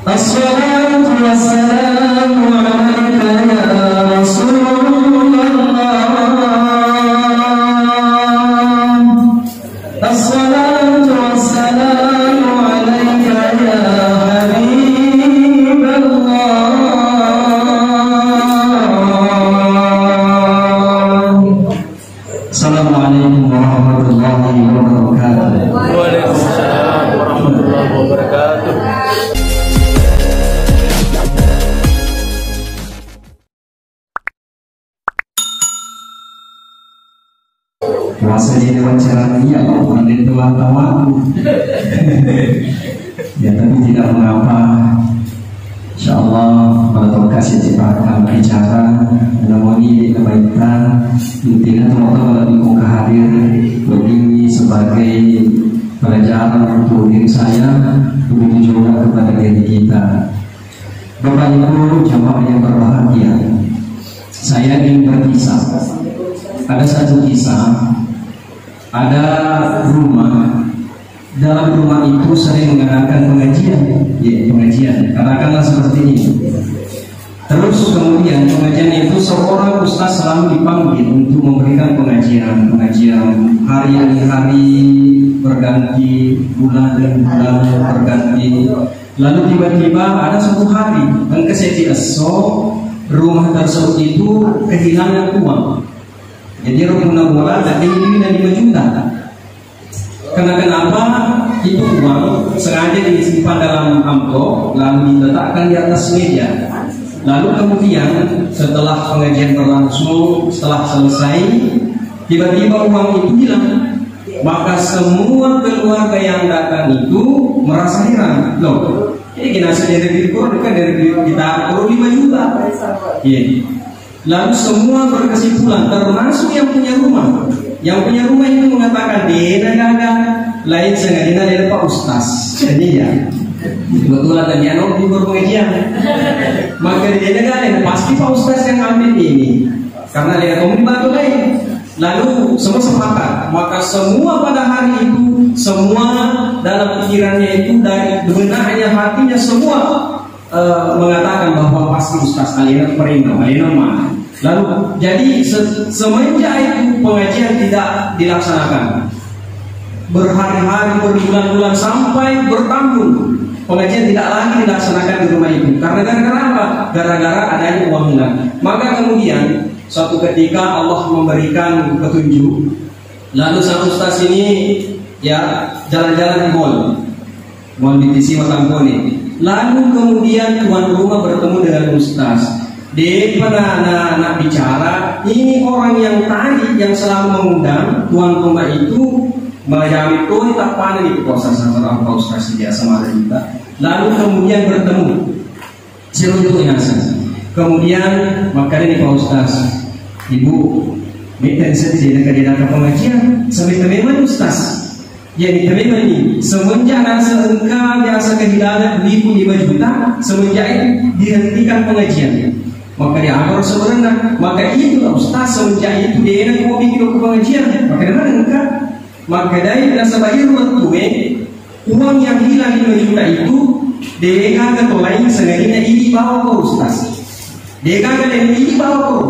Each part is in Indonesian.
Assalatu wassalamu alaika ya Rasulullah. Assalatu wassalamu alaika ya Habiballah. Assalamualaikum warahmatullahi wabarakatuh. Waalaikumsalam warahmatullahi wabarakatuh. Puasa jadi wawancara dia, bukan itu tawaku. Ya tapi tidak mengapa. Insya Allah kalau kasih ciptakan bicara, namun ini kebaikan. Intinya teman-teman lebih hadir berdiri sebagai pelajaran untuk diri saya, begitu juga kepada diri kita. Bapak Ibu jamaah yang berbahagia, saya ingin berkisah. Ada satu kisah. Ada rumah, dalam rumah itu sering mengadakan pengajian, ya pengajian, katakanlah seperti ini. Terus kemudian pengajian itu seorang ustaz selalu dipanggil untuk memberikan pengajian hari berganti, bulan dan bulan berganti. Lalu tiba-tiba ada suatu hari, mengkeseti rumah tersebut itu kehilangan uang. Jadi rumah bola ada tinggi dan 5 juta. Kenapa? Itu uang sengaja disimpan dalam amplop lalu diletakkan di atas meja. Lalu kemudian setelah pengajian berlangsung, setelah selesai, tiba-tiba uang itu hilang. Maka semua keluarga yang datang itu merasa heran. Loh, ini kinasi dari diri kurang kan dari kita perlu 5 juta. Iya. Lalu semua berkesimpulan, termasuk yang punya rumah. Yang punya rumah itu mengatakan, "Dena gagal, lain sengaja dari Pak Ustaz." Jadi ya, kebetulan dan dia di pengajian. Maka dia gagal, pasti Pak Ustaz yang ambil ini, karena dia mau dibantu lain. Lalu semua sepakat, maka semua pada hari itu, semua dalam pikirannya itu dari benaknya hatinya semua mengatakan bahwa pasti Ustaz Alina perintah, Alina mah. Lalu jadi semenjak itu pengajian tidak dilaksanakan. Berhari-hari, berbulan-bulan sampai bertahun pengajian tidak lagi dilaksanakan di rumah itu. Karena gara-gara apa? Gara-gara adanya uang hilang. Maka kemudian suatu ketika Allah memberikan petunjuk. Lalu sang ustaz ini ya jalan-jalan di mall di TC Matangkone. Lalu kemudian tuan rumah bertemu dengan ustaz. Dia pada anak-anak bicara, ini orang yang tadi yang selalu mengundang tuan rumah itu menjawab itu tak pandai di proses antara Pak Ustaz dia sama kita. Lalu kemudian bertemu seru itu inasa. Kemudian makanya Pak Ustaz, Ibu minta saya tidak ada pengajian sampai teman Ustaz. Yang diterima ini semenjak nasa engkau biasa kehilangan 5 juta, semenjak itu dihentikan pengajian. Maka dia agar sebenarnya, maka itulah Ustaz semenjak itu dia nak mau bikin ke pengajian. Maka dari mana engkau? Maka dari nasabah waktu uang yang hilang 5 juta itu dia kagak tolong sengaja ini bawa ke Ustaz. Dia kagak ini bawa ke.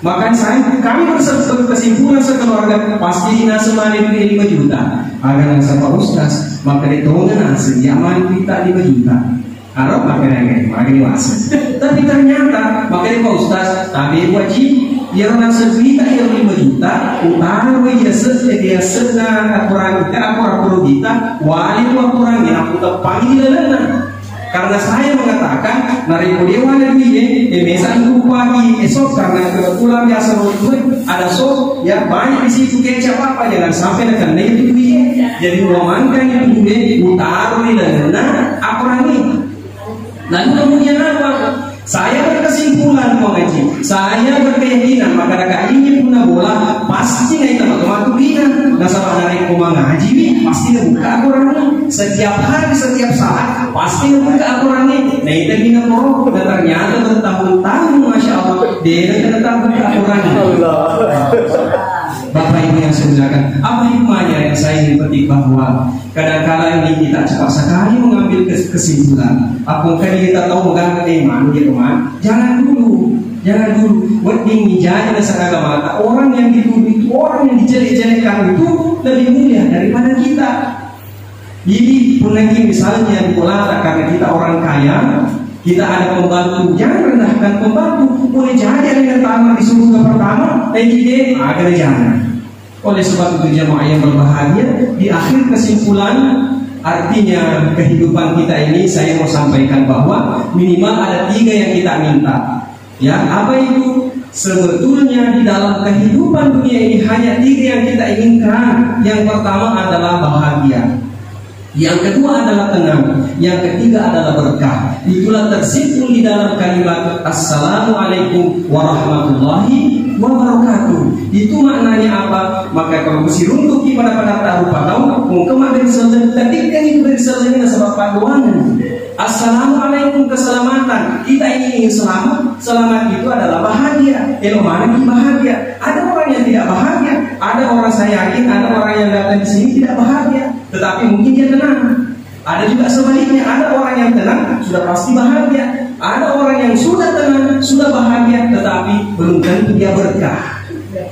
Maka kami berkesimpulan sekeluarga pasti nasabah itu 5 juta. Agar nasabah Ustaz, maka dia tolong nasi diaman kita 5 juta. Harap makanya wasa. Tapi ternyata makanya Pak Ustaz, tapi wajib dia orang sejuta yang 5 juta, utara dia senang aturan kita, wali aturan yang aku tepangi lelana. Karena saya mengatakan nari dia wali duit, besok itu pagi esok karena kebetulan biasa ada sok ya banyak di situ kecap apa jangan sampai dengan itu duit. Jadi uangkan itu duit utara lelana aturan ini. Lalu kemudian apa? Saya berkesimpulan mengaji Saya berkeyakinan maka ini punya bola pasti nggak teman-teman bina. Nah sama dari rumah ngaji pasti buka Al-Quran. Setiap hari, setiap saat pasti buka Al-Quran. Nah itu bina kok. Dan ternyata bertahun-tahun masya Allah dia tetap buka Al-Quran. Bapak Ibu yang saya muliakan, apa hikmahnya yang saya ingin petik bahwa kadang-kadang ini kita cepat sekali mengambil kesimpulan. Apakah kita tahu menganggap iman, ya teman? Jangan dulu. Wedding jadi dasar agama. Orang yang dituduh itu, orang yang dijelek-jelekan itu lebih mulia daripada kita. Jadi lagi misalnya di Polata karena kita orang kaya, kita ada pembantu, jangan rendahkan pembantu. Boleh jadi ada yang tamat di surga pertama, jadi ada jangan. Oleh sebab itu jemaah yang berbahagia, di akhir kesimpulan artinya kehidupan kita ini saya mau sampaikan bahwa minimal ada 3 yang kita minta. Ya, apa itu? Sebetulnya di dalam kehidupan dunia ini hanya 3 yang kita inginkan. Yang pertama adalah bahagia. Yang kedua adalah tenang. Yang ketiga adalah berkah. Itulah tersimpul di dalam kalimat Assalamualaikum warahmatullahi wabarakatuh. Itu maknanya apa? Maka kalau mesti runtuh pada taruh padau, kemarin selesai tadi kan itu dari selesai sebab paduan. Assalamualaikum keselamatan. Kita ingin selamat. Selamat itu adalah bahagia. Mana kita bahagia? Ada orang yang tidak bahagia. Ada orang saya yakin ada orang yang datang di sini tidak bahagia. Tetapi mungkin dia tenang. Ada juga sebaliknya. Ada orang yang tenang sudah pasti bahagia. Ada orang yang sudah tenang sudah bahagia, tetapi belum tentu dia berkah.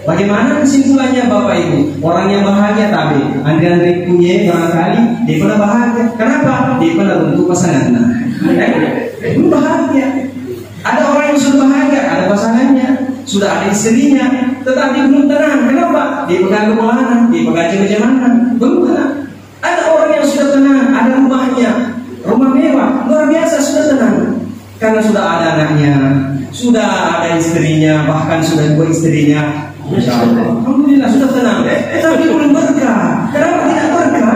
Bagaimana kesimpulannya Bapak Ibu? Orang yang bahagia tapi Andre punya barangkali dia pernah bahagia. Kenapa? Dia pernah bentuk pasangan. Itu bahagia. Ada orang yang sudah bahagia, ada pasangannya, sudah ada istrinya, tetapi belum tenang. Kenapa? Dia pegang keuangan, dia pegang jam-jamanan, belum tenang. Ada orang yang sudah tenang, ada rumahnya, rumah mewah, luar biasa sudah tenang. Karena sudah ada anaknya, sudah ada istrinya, bahkan sudah 2 istrinya. Masya Allah, alhamdulillah sudah tenang. Tapi belum berkah. Kenapa tidak berkah?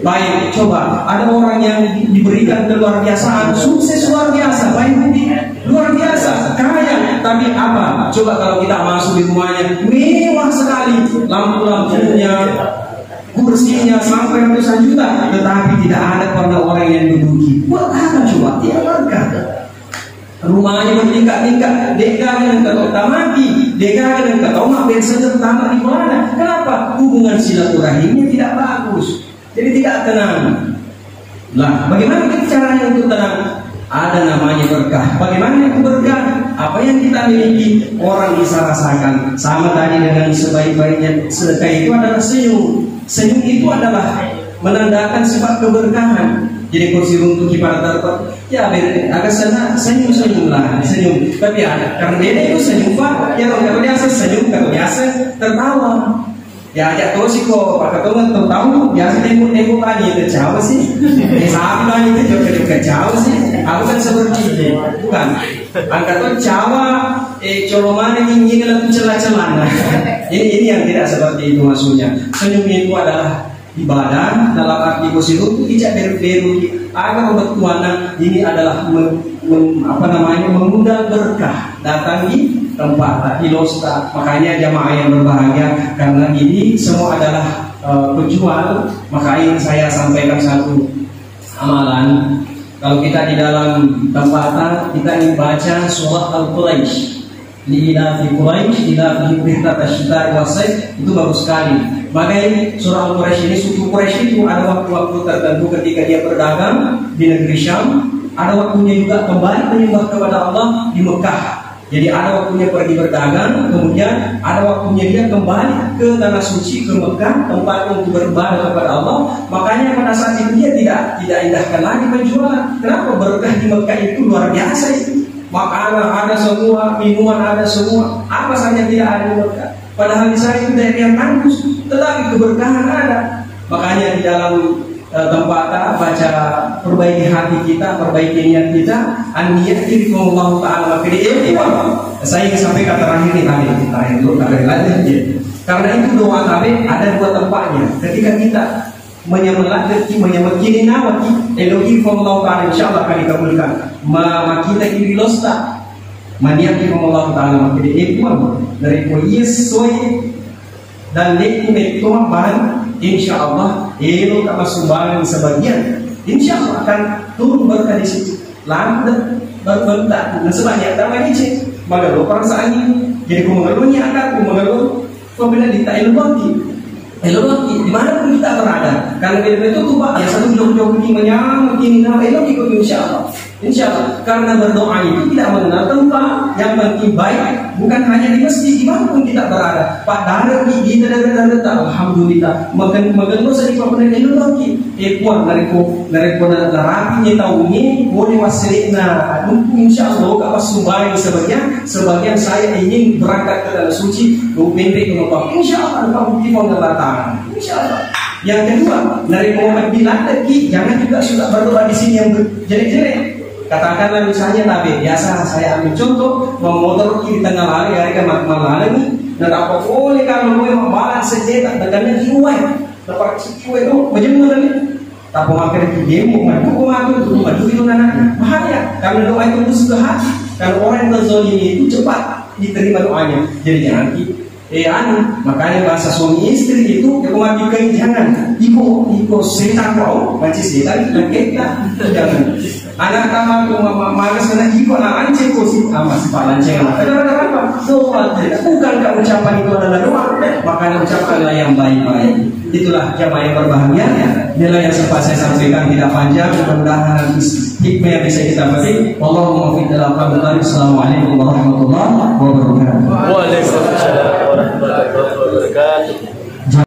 Baik, coba ada orang yang diberikan keluar biasaan, sukses luar biasa, baik budi luar biasa, kaya. Tapi apa? Coba kalau kita masuk di rumahnya, mewah sekali, lampu-lampunya, kursinya sampai ratusan juta, tetapi tidak ada pada orang yang duduki. Buat apa coba? Tidak berkah. Rumahnya bertingkat-tingkat, dekagan dan ketok mati, dekagan dan ketok mak biasa pertama di mana? Kenapa? Hubungan silaturahimnya tidak bagus, jadi tidak tenang. Lah, bagaimana caranya untuk tenang? Ada namanya berkah. Bagaimana itu berkah? Apa yang kita miliki orang bisa rasakan. Sama tadi dengan sebaik-baiknya sedekah itu adalah senyum. Senyum itu adalah menandakan sifat keberkahan. Jadi kursi runtuh pada tertentu, ya agak senyum lah, senyum. Tapi ada karena beda itu senyum pak, ya kalau biasa senyum, kalau biasa tertawa. Ya ajak terus sih kok, pak ketua tertawa, biasa tembok lagi itu jauh sih. Sapi lagi itu juga jauh sih. Aku kan seperti itu, bukan? Angkat tuh Jawa, coloman ini lagu celah-celah. Ini yang tidak seperti itu maksudnya. Senyum itu adalah ibadah dalam arti positif itu tidak beru-beru agar obat tuana ini adalah mengundang berkah datang di tempat ilosta. Makanya jamaah yang berbahagia karena ini semua adalah penjual. Makanya saya sampaikan satu amalan. Kalau kita di dalam tempat kita ingin baca surah Al-Quraisy, Ila fi Quraisy ila fi rihlat asy-syita'i was-sayf, itu bagus sekali. Makanya surah Al-Quraisy ini, suku Quraisy itu ada waktu-waktu tertentu ketika dia berdagang di negeri Syam, ada waktunya juga kembali menyembah kepada Allah di Mekah. Jadi ada waktunya pergi berdagang, kemudian ada waktunya dia kembali ke tanah suci, ke Mekah, tempat untuk beribadah kepada Allah. Makanya pada saat itu dia tidak indahkan lagi penjualan. Kenapa? Berkah di Mekah itu luar biasa itu. Makanan ada semua, minuman ada semua, apa saja tidak ada di Mekah. Padahal di sana itu daerah yang tandus, tetapi keberkahan ada. Makanya di dalam tempat baca perbaiki hati kita, perbaiki niat kita, an-niyat Allah Ta'ala ini. Saya ingin sampaikan terakhir dulu lagi. Karena itu doa tabe ada 2 tempatnya. Ketika kita menyemekini nama Elohim Allah Ta'ala, insyaallah akan dikabulkan. Kita kiri losta Maniaki Allah Taala makede ekuan dari ko yesoy dan leku meto bahan, insya Allah elo kama sumbangan sebagian, insya Allah akan turun berkah di situ. Lambat berbentak, nah sebanyak tamanya cek, magalu perasaan ini, jadi ku mengeluhnya akan ku mengeluh, pembina di tak elokati, dimanapun kita berada, karena bila itu tuh pak, ya satu jauh-jauh ini menyang, ini nama elok ikut insya Allah, karena berdoa itu tidak mengenal tempat, yang penting baik, bukan hanya di masjid, dimanapun kita berada. Pak darah di darah, alhamdulillah, makan dosa di papan elok lagi, kuat dari ko rapi tahu ini, boleh wasilina, insya Allah kalau sumbai sebagian saya ingin berangkat ke dalam suci, pendek ke Mekah, insya Allah kamu di pengelatan, insya Allah. Yang kedua, dari Muhammad bilang lagi, jangan juga sudah berdoa di sini yang jelek-jelek. Katakanlah misalnya tapi biasa saya ambil contoh memotor di tengah hari kan malam ini dan apa boleh kalau mau membalas sejenak dengan jiwa dapat jiwa itu bagaimana nih tak mau makan di demo madu itu anak bahaya karena doa itu musuh ke hati kalau orang yang terzolimi itu cepat diterima doanya jadi jangan makanya bahasa suami istri itu yang memakai jangan iko setan kau macam setan lagi jangan anak kamar malas kena iko nak ancing kau si masih pak lanceng apa doa bukan kau ucapan itu adalah doa makanya ucapkanlah yang baik-baik itulah jamaah yang berbahagia nilai yang sempat saya sampaikan tidak panjang mudah-mudahan hikmah yang bisa kita petik Allahumma fi dalam kabar Assalamualaikum warahmatullahi wabarakatuh. Waalaikumsalam warahmatullahi wabarakatuh.